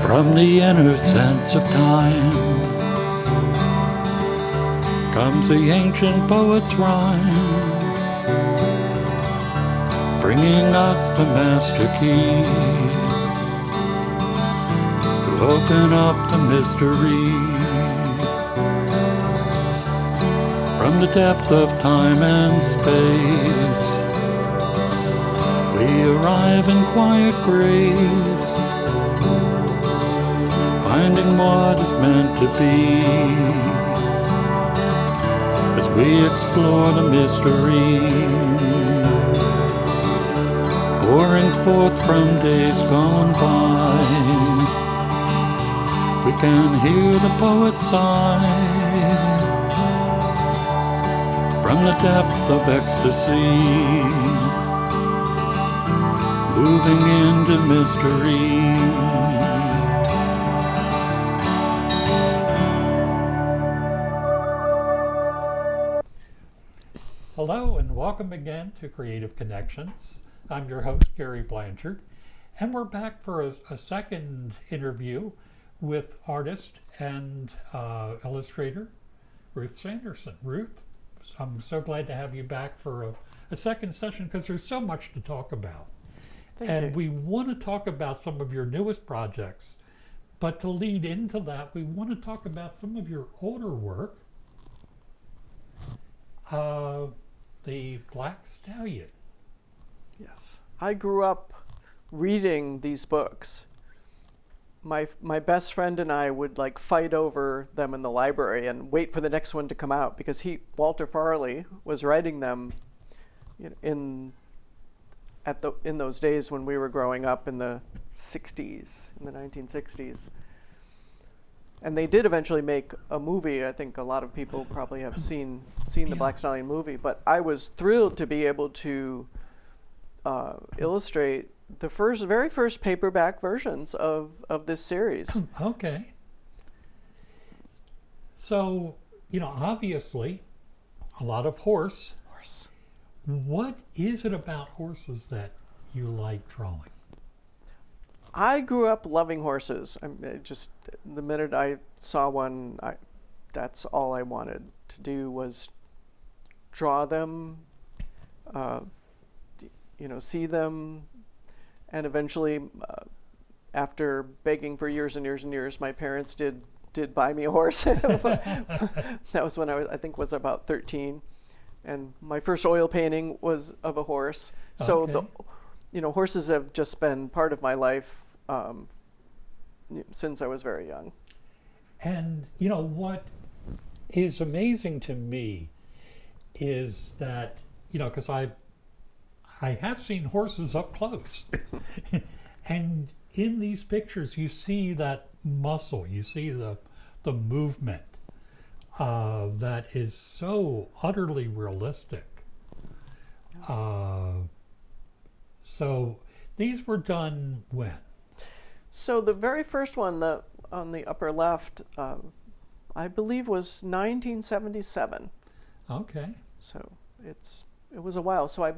From the inner sense of time comes the ancient poet's rhyme, bringing us the master key to open up the mystery. From the depth of time and space, we arrive in quiet grace, finding what is meant to be as we explore the mystery, pouring forth from days gone by. We can hear the poet sigh from the depth of ecstasy, moving into mystery. Hello and welcome again to Creative Connections. I'm your host, Gary Blanchard, and we're back for a second interview with artist and illustrator Ruth Sanderson. Ruth, I'm so glad to have you back for a second session because there's so much to talk about. Thank you. We want to talk about some of your newest projects, but to lead into that, we want to talk about some of your older work. The Black Stallion. Yes. I grew up reading these books. My best friend and I would like fight over them in the library and wait for the next one to come out because Walter Farley was writing them in those days when we were growing up in the 60s, in the 1960s. And they did eventually make a movie. I think a lot of people probably have seen the Black Stallion movie, but I was thrilled to be able to illustrate the very first paperback versions of this series. Okay. So, obviously, a lot of horse. What is it about horses that you like drawing? I grew up loving horses. Just the minute I saw one, that's all I wanted to do was draw them, see them, and eventually, after begging for years and years and years, my parents did buy me a horse. That was when I think was about 13, and my first oil painting was of a horse. So Okay. Horses have just been part of my life since I was very young. And what is amazing to me is that because I have seen horses up close, and in these pictures you see that muscle, you see the movement that is so utterly realistic. So these were done when? So the very first one, on the upper left, I believe was 1977. Okay. So it was a while. So I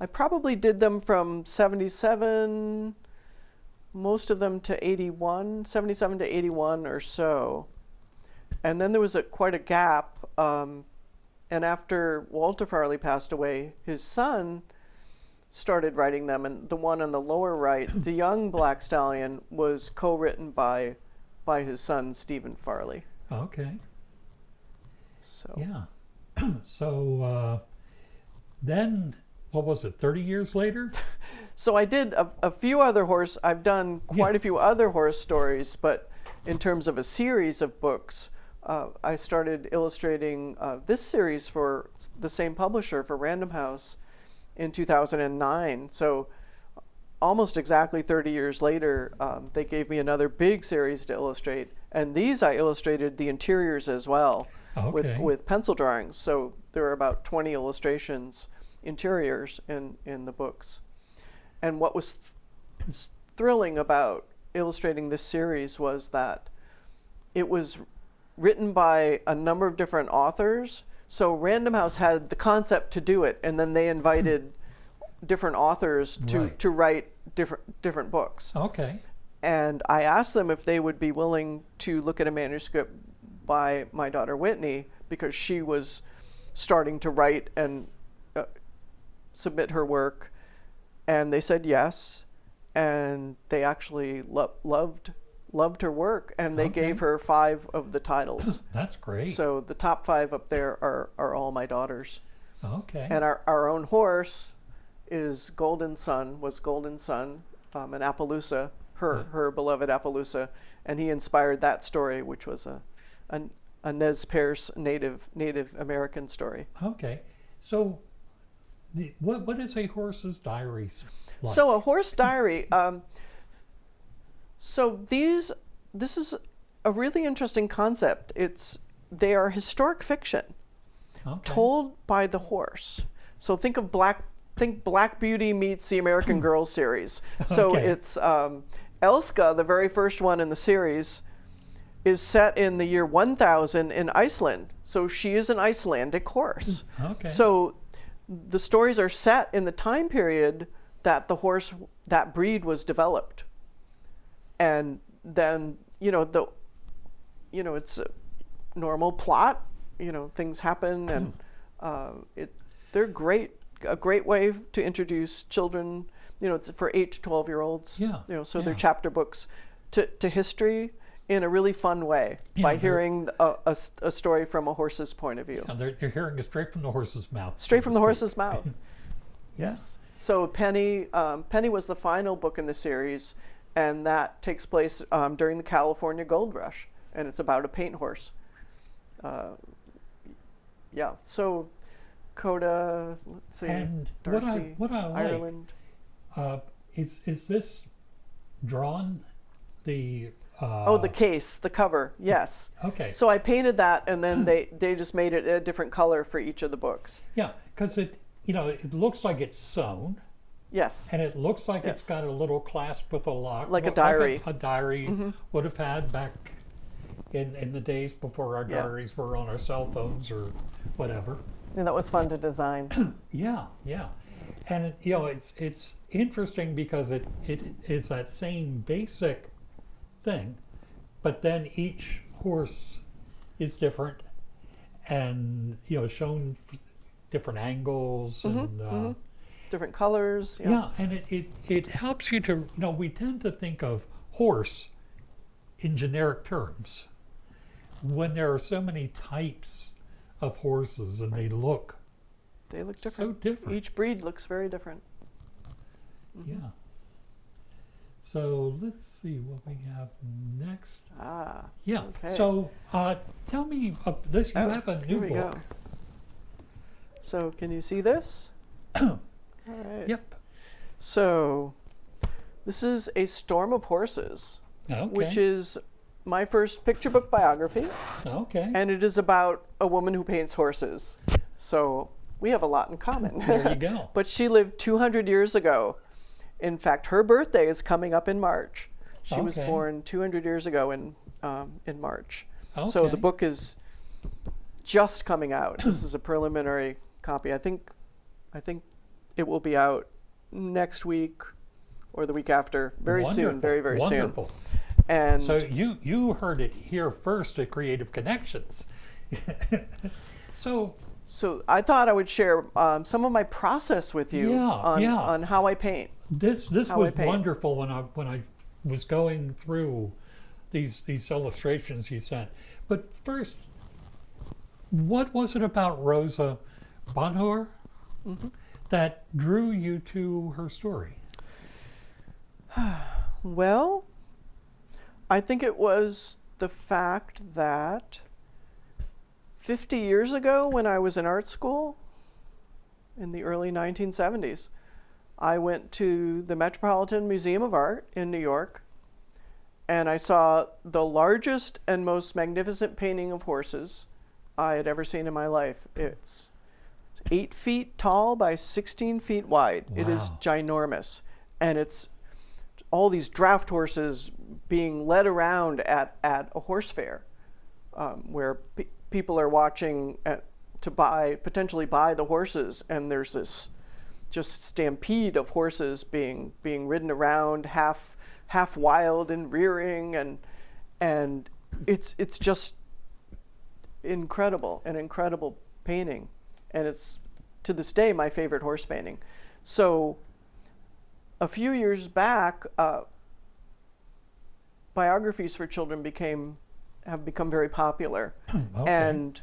probably did them from 77, most of them to 81, 77 to 81 or so. And then there was quite a gap. And after Walter Farley passed away, his son started writing them, and the one on the lower right, the young Black Stallion, was co-written by his son Stephen Farley. Okay. So yeah. So then, what was it? 30 years later? So I did a few other horse. I've done quite a few other horse stories, but in terms of a series of books, I started illustrating this series for the same publisher, for Random House, in 2009. So almost exactly 30 years later, they gave me another big series to illustrate. And these I illustrated the interiors as well, with pencil drawings. So there are about 20 illustrations, interiors in the books. And what was thrilling about illustrating this series was that it was written by a number of different authors. So Random House had the concept to do it, and then they invited different authors to write different books. Okay. And I asked them if they would be willing to look at a manuscript by my daughter Whitney, because she was starting to write and submit her work. And they said yes. And they actually loved her work. And they gave her 5 of the titles. That's great. So the top 5 up there are all my daughters. Okay. And our own horse is Golden Sun, an Appaloosa, her beloved Appaloosa, and he inspired that story, which was a Nez Perce Native American story. Okay. So what is a horse's diary like? So a horse diary, this is a really interesting concept. They are historic fiction. Okay. Told by the horse. So think Black Beauty meets the American Girl series. So it's Elska, the very first one in the series, is set in the year 1000 in Iceland. So she is an Icelandic horse. Okay. So the stories are set in the time period that that breed was developed. And then, it's a normal plot. Things happen, and they're a great way to introduce children. It's for 8 to 12-year-olds. Yeah. So they're chapter books to history in a really fun way by hearing a story from a horse's point of view. And they're hearing it straight from the horse's mouth. Straight from the horse's mouth. Yes. So Penny was the final book in the series, and that takes place during the California Gold Rush, and it's about a paint horse. So Coda, let's see, and Darcy, what I like, Ireland. Is this drawn? The case, the cover, yes. Okay. So I painted that, and then they just made it a different color for each of the books. Yeah, because it looks like it's sewn. Yes. And it looks like it's got a little clasp with a lock. Like a diary. Like a diary would have had back in the days before our diaries were on our cell phones or whatever. And that was fun to design. Yeah. And it's interesting because it is that same basic thing, but then each horse is different and shown different angles and different colors. Yeah, and it helps you to we tend to think of horse in generic terms when there are so many types of horses and they look different. So different. Each breed looks very different. Yeah. So let's see what we have next. Yeah. Okay. So tell me this. You have a new here we book. Go. So can you see this? All right. Yep. So this is A Storm of Horses, which is my first picture book biography. Okay. And it is about a woman who paints horses. So we have a lot in common. There you go. But she lived 200 years ago. In fact, her birthday is coming up in March. She was born 200 years ago in March. Okay. So the book is just coming out. This is a preliminary copy. I think it will be out next week or the week after. Very soon. Very, very Wonderful. soon. And so you heard it here first at Creative Connections. So I thought I would share some of my process with you on how I paint. This was wonderful when I was going through these illustrations you sent. But first, what was it about Rosa Bonheur that drew you to her story? Well, I think it was the fact that 50 years ago, when I was in art school in the early 1970s, I went to the Metropolitan Museum of Art in New York, and I saw the largest and most magnificent painting of horses I had ever seen in my life. It's 8 feet tall by 16 feet wide. Wow. It is ginormous, and it's all these draft horses being led around at a horse fair, where people are watching to potentially buy the horses, and there's this just stampede of horses being ridden around, half half wild and rearing, and it's just incredible, an incredible painting, and it's to this day my favorite horse painting. So a few years back, biographies for children have become very popular. Okay. And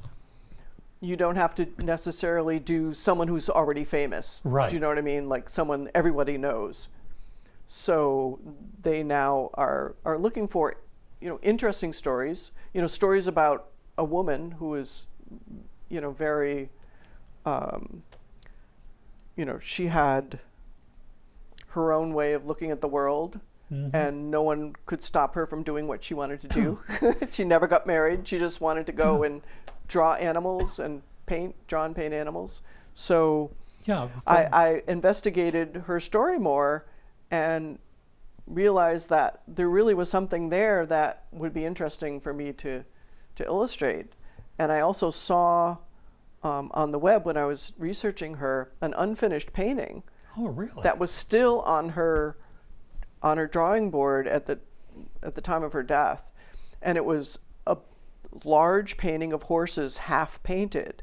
you don't have to necessarily do someone who's already famous. Right. Do you know what I mean? Like someone everybody knows. So they now are looking for, interesting stories, stories about a woman who is, very, she had her own way of looking at the world. Mm-hmm. And no one could stop her from doing what she wanted to do. She never got married. She just wanted to go and draw animals and draw and paint animals. So yeah, I investigated her story more and realized that there really was something there that would be interesting for me to illustrate. And I also saw on the web, when I was researching her, an unfinished painting. Oh, really? That was still on her drawing board at the time of her death, and it was a large painting of horses half painted.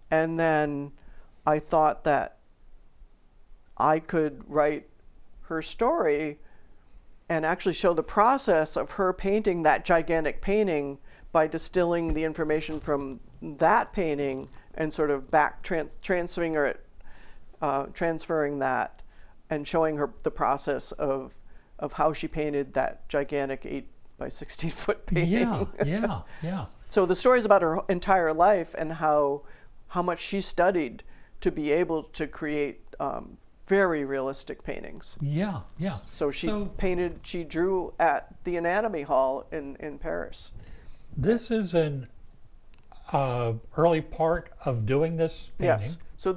And then I thought that I could write her story and actually show the process of her painting that gigantic painting by distilling the information from that painting and sort of transferring that and showing her the process of how she painted that gigantic 8 by 16 foot painting. Yeah. So the story is about her entire life and how much she studied to be able to create very realistic paintings. Yeah. So she drew at the Anatomy Hall in Paris. This is an early part of doing this painting. Yes. So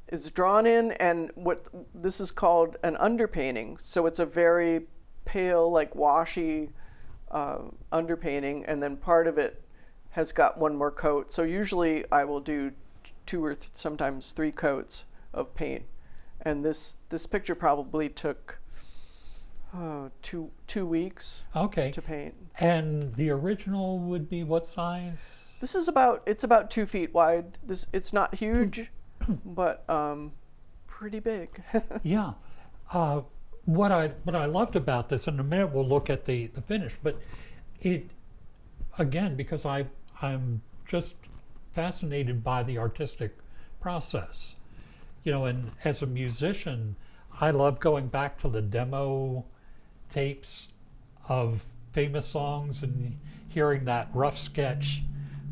it's drawn in, and what this is called an underpainting. So it's a very pale, like washy underpainting, and then part of it has got one more coat. So usually I will do 2 or sometimes 3 coats of paint, and this picture probably took 2 weeks. Okay. To paint. And the original would be what size? This is about 2 feet wide. It's not huge. But pretty big. Yeah. What I loved about this, in a minute we'll look at the finish, but it, again, because I'm just fascinated by the artistic process. And as a musician, I love going back to the demo tapes of famous songs and hearing that rough sketch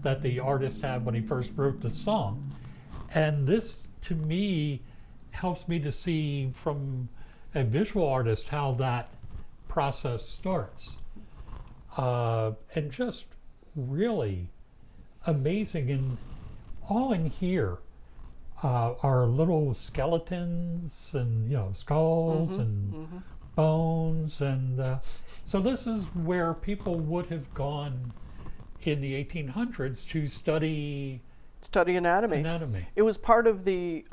that the artist had when he first wrote the song. And this, to me, helps me to see from a visual artist how that process starts. And just really amazing. And all in here are little skeletons and, skulls and bones. And so this is where people would have gone in the 1800s to study anatomy. It was part of the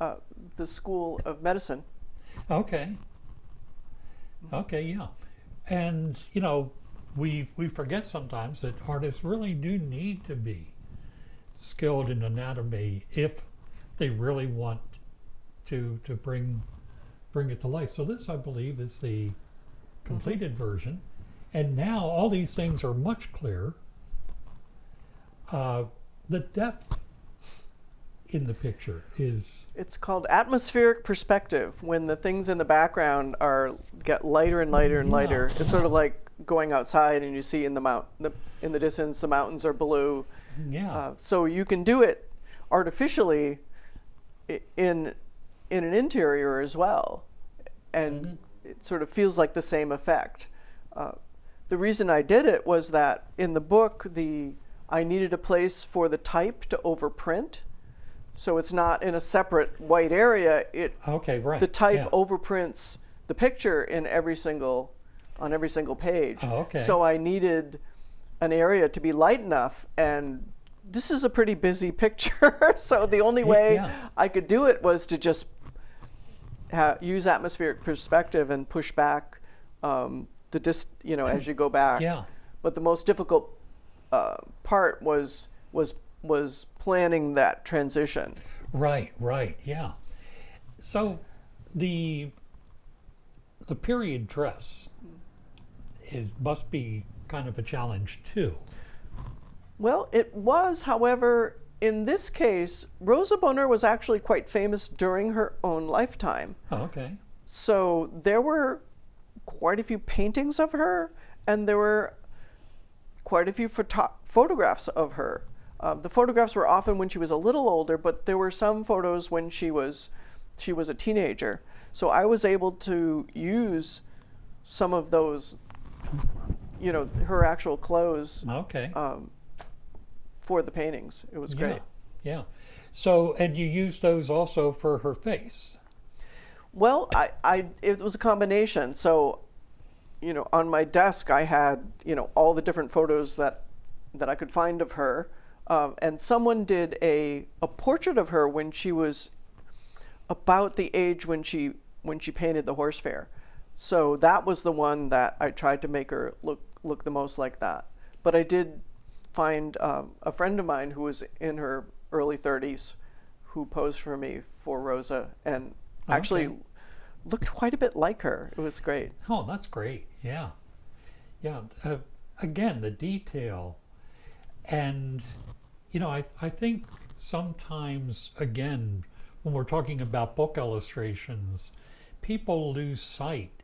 School of Medicine. Okay, yeah. And, we forget sometimes that artists really do need to be skilled in anatomy if they really want to bring it to life. So this, I believe, is the completed version. And now all these things are much clearer. The depth in the picture is... It's called atmospheric perspective, when the things in the background get lighter and lighter and lighter. It's sort of like going outside and you see in the distance the mountains are blue. Yeah. So you can do it artificially in an interior as well, and it sort of feels like the same effect. The reason I did it was that in the book I needed a place for the type to overprint. So it's not in a separate white area. The type overprints the picture on every single page. Oh, okay. So I needed an area to be light enough, and this is a pretty busy picture. So the only way I could do it was to just use atmospheric perspective and push back as you go back. Yeah. But the most difficult part was planning that transition. Right, yeah. So the period dress must be kind of a challenge too. Well, it was, however, in this case, Rosa Bonheur was actually quite famous during her own lifetime. Oh, okay. So there were quite a few paintings of her, and there were quite a few photographs of her. The photographs were often when she was a little older, but there were some photos when she was a teenager. So I was able to use some of those, her actual clothes. Okay. For the paintings. It was great. Yeah. So, and you used those also for her face? Well, it was a combination. So, on my desk I had, all the different photos that I could find of her. And someone did a portrait of her when she was about the age when she painted the horse fair. So that was the one that I tried to make her look the most like that. But I did find a friend of mine who was in her early 30s who posed for me for Rosa and actually looked quite a bit like her. It was great. Oh, that's great. Yeah. Again, the detail. And, I think sometimes, again, when we're talking about book illustrations, people lose sight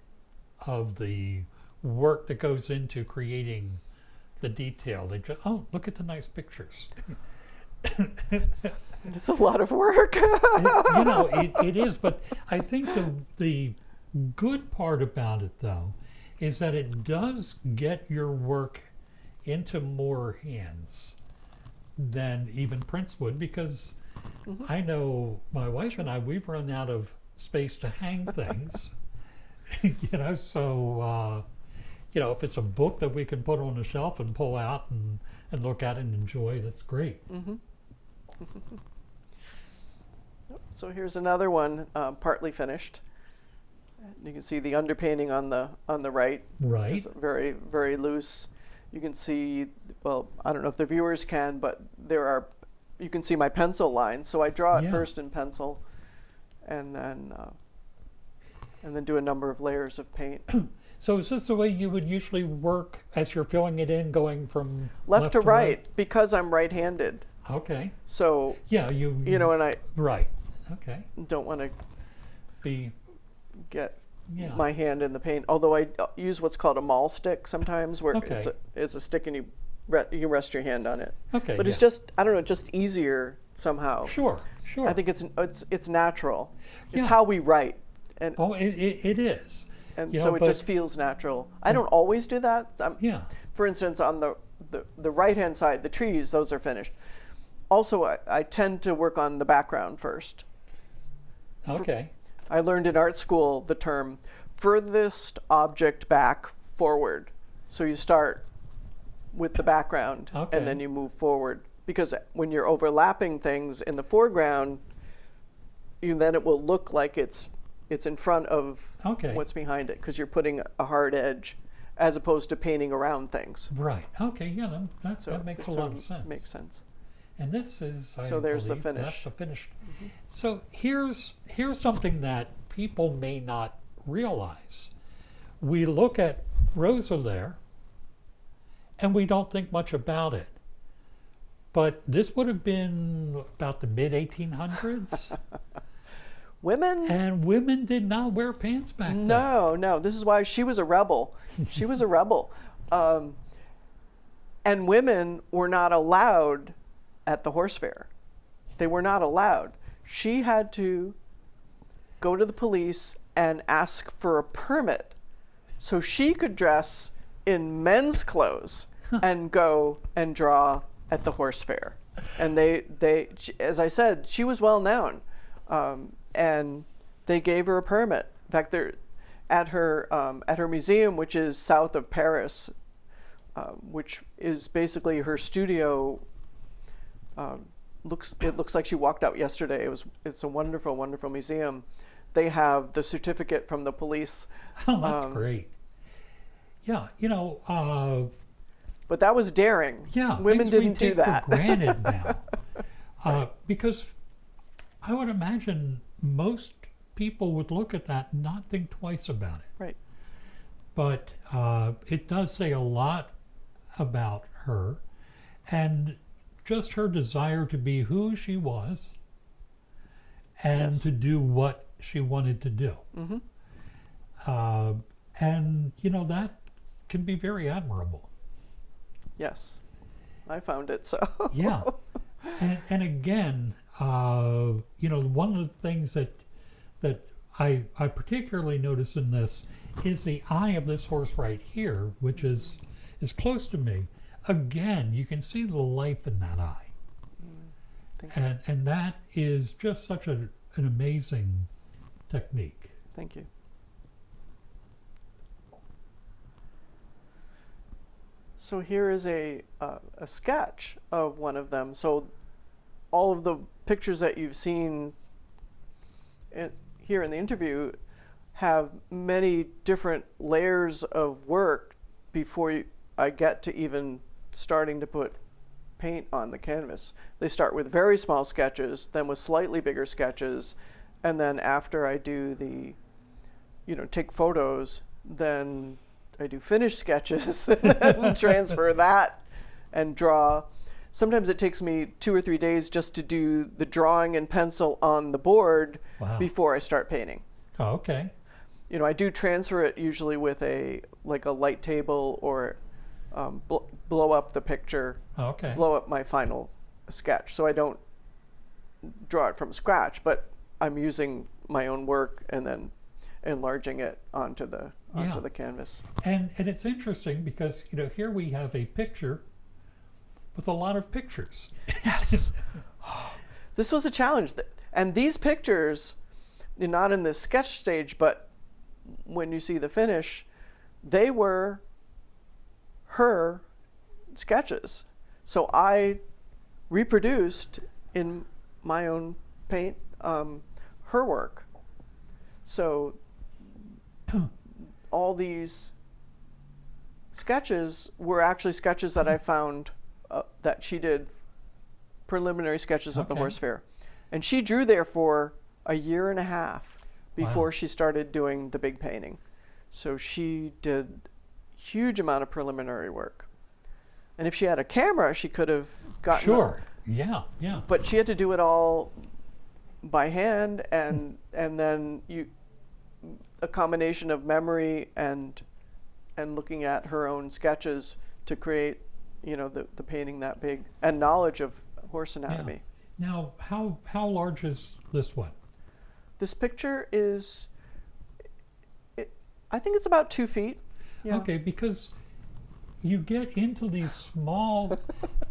of the work that goes into creating the detail. They just, look at the nice pictures. It's a lot of work. It is, but I think the good part about it, though, is that it does get your work into more hands than even prints would, because I know my wife and I, we've run out of space to hang things. So if it's a book that we can put on the shelf and pull out and look at and enjoy, that's great. So here's another one, partly finished. You can see the underpainting on the right. Right. It's very, very loose. You can see, well, I don't know if the viewers can, but you can see my pencil lines. So I draw it first in pencil, and then do a number of layers of paint. So is this the way you would usually work as you're filling it in, going from left to right? Because I'm right-handed. Okay. So yeah, and I right. Okay. don't want to get my hand in the paint. Although I use what's called a maul stick sometimes, where it's a stick and you can rest your hand on it. Okay. But it's just, I don't know, just easier somehow. Sure. I think it's natural. It's how we write. And it is. And so it just feels natural. I don't always do that. For instance, on the right-hand side, the trees, those are finished. Also, I tend to work on the background first. Okay. I learned in art school the term furthest object back forward. So you start with the background and then you move forward. Because when you're overlapping things in the foreground, then it will look like it's in front of what's behind it, because you're putting a hard edge as opposed to painting around things. Right. Okay. Yeah. That makes a lot of sense. Makes sense. And this is, there's the finish. That's the finish. So here's something that people may not realize. We look at Rosa there, and we don't think much about it. But this would have been about the mid-1800s. Women did not wear pants back then. No. This is why she was a rebel. She was a rebel. And women were not allowed at the horse fair. They were not allowed. She had to go to the police and ask for a permit so she could dress in men's clothes and go and draw at the horse fair. And as I said, she was well known. And they gave her a permit. In fact, they're at her museum, which is south of Paris, which is basically her studio. It looks like she walked out yesterday. It's a wonderful, wonderful museum. They have the certificate from the police. Oh, that's great. Yeah, But that was daring. yeah, Women things we didn't do take that. for granted now. Because I would imagine most people would look at that and not think twice about it. Right. But it does say a lot about her and just her desire to be who she was and Yes. to do what she wanted to do. Mm-hmm. And, that can be very admirable. Yes. I found it so. Yeah. And again, one of the things that I particularly notice in this is the eye of this horse right here, which is close to me. Again, you can see the life in that eye. Thank you. And that is just such an amazing technique. Thank you. So here is a sketch of one of them. So all of the pictures that you've seen here in the interview have many different layers of work before I get to even starting to put paint on the canvas. They start with very small sketches, then with slightly bigger sketches, and then after I do the, take photos, then I do finished sketches and transfer that and draw. Sometimes it takes me 2 or 3 days just to do the drawing in pencil on the board Wow. before I start painting. Oh, okay. I do transfer it usually with a light table or blow up the picture, Okay. blow up my final sketch. So I don't draw it from scratch, but I'm using my own work and then enlarging it onto the canvas. And it's interesting because here we have a picture with a lot of pictures. Yes. This was a challenge. And these pictures, not in the sketch stage, but when you see the finish, they were her sketches. So I reproduced in my own paint her work. So all these sketches were actually sketches that I found that she did, preliminary sketches of the Okay. horse fair. And she drew there for a year and a half before Wow. she started doing the big painting. So she did huge amount of preliminary work. And if she had a camera, she could have gotten Sure. Yeah. Yeah. but she had to do it all by hand, and then a combination of memory and looking at her own sketches to create the painting that big, and knowledge of horse anatomy. Now, how large is this one? This picture is, I think it's about 2 feet. Yeah. Okay, because you get into these small,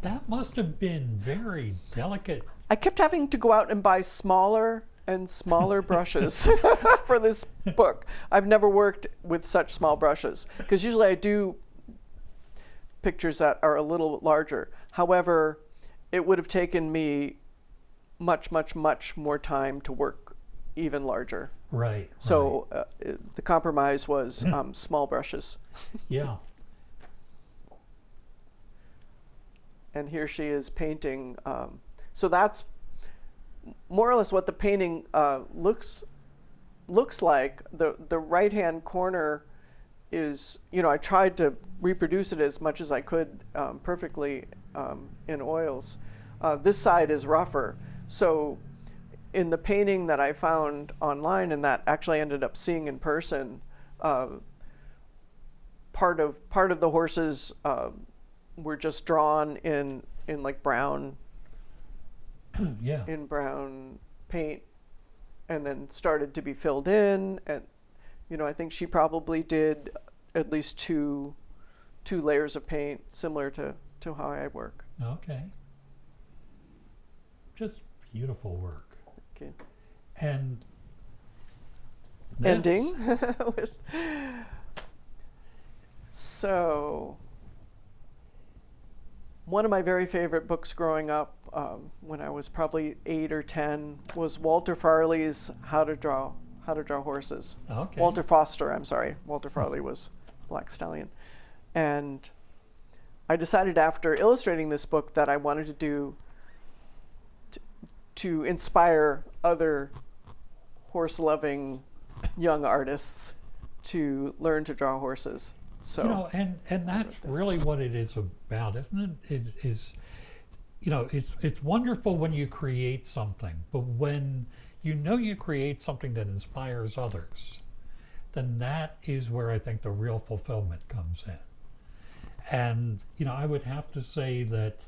that must have been very delicate. I kept having to go out and buy smaller and smaller brushes for this book. I've never worked with such small brushes because usually I do pictures that are a little larger. However, it would have taken me much, much, much more time to work even larger. Right. So the compromise was small brushes. Yeah. And here she is painting. So that's more or less what the painting looks like. The right-hand corner is, I tried to reproduce it as much as I could perfectly in oils. This side is rougher. So in the painting that I found online and that actually ended up seeing in person, part of the horses were just drawn in like brown, Yeah. in brown paint, and then started to be filled in. And I think she probably did at least two layers of paint, similar to how I work. Okay. Just beautiful work. Okay. And this, Ending with, so one of my very favorite books growing up, when I was probably 8 or 10, was Walter Farley's How to Draw Horses. Okay. Walter Foster, I'm sorry. Walter Farley was black stallion. And I decided after illustrating this book that I wanted to do to inspire other horse-loving young artists to learn to draw horses. So, you know, and that's really what it is about, isn't it? Is you know, it's wonderful when you create something, but when you know you create something that inspires others, then that is where I think the real fulfillment comes in. And you know, I would have to say that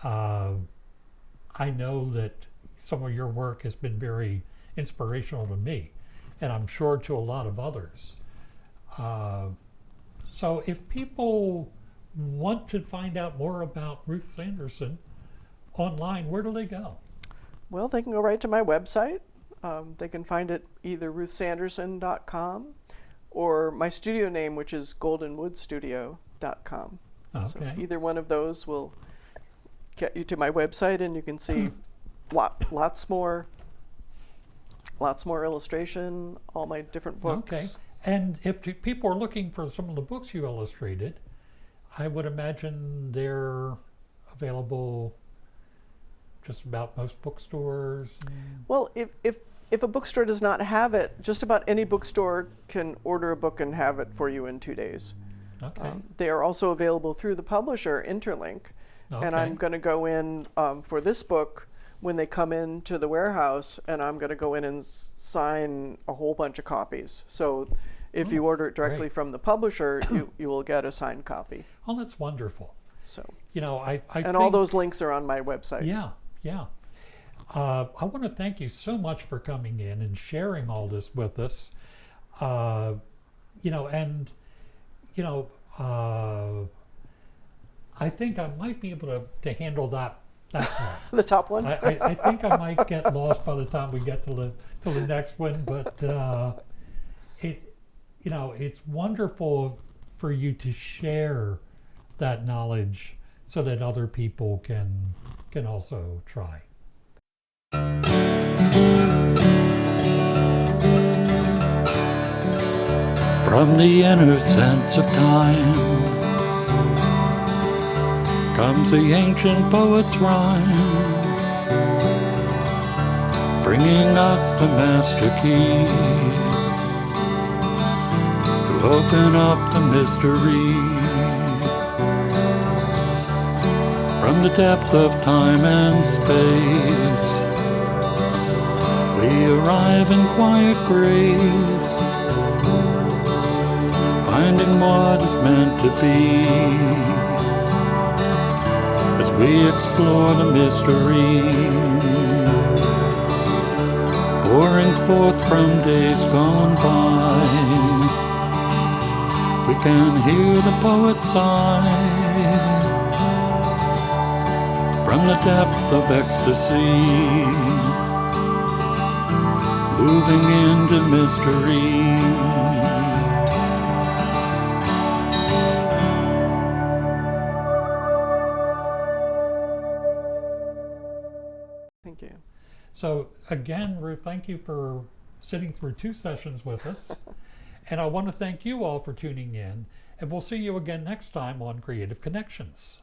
I know that some of your work has been very inspirational to me, and I'm sure to a lot of others. So if people want to find out more about Ruth Sanderson online, where do they go? well, they can go right to my website. They can find it either ruthsanderson.com or my studio name, which is goldenwoodstudio.com. Okay. So either one of those will get you to my website, and you can see lots more illustration, all my different books. Okay. And if people are looking for some of the books you illustrated, I would imagine they're available just about most bookstores. Well, if a bookstore does not have it, just about any bookstore can order a book and have it for you in 2 days. Okay. They are also available through the publisher, Interlink. Okay. And I'm going to go in for this book when they come into the warehouse, and I'm going to go in and sign a whole bunch of copies. So if you order it directly great. from the publisher, you will get a signed copy. Oh, that's wonderful. So, You know, I and think, all those links are on my website. Yeah, yeah. I want to thank you so much for coming in and sharing all this with us. You know, and you know, I think I might be able to handle that one. The top one? I think I might get lost by the time we get to the next one, but you know, it's wonderful for you to share that knowledge so that other people can also try. From the inner sense of time comes the ancient poet's rhyme, bringing us the master key to open up the mystery. From the depth of time and space, we arrive in quiet grace, finding what is meant to be as we explore the mystery, pouring forth from days gone by. We can hear the poet sigh from the depth of ecstasy, moving into mystery. Thank you. So again, Ruth, thank you for sitting through 2 sessions with us. And I want to thank you all for tuning in, and we'll see you again next time on Creative Connections.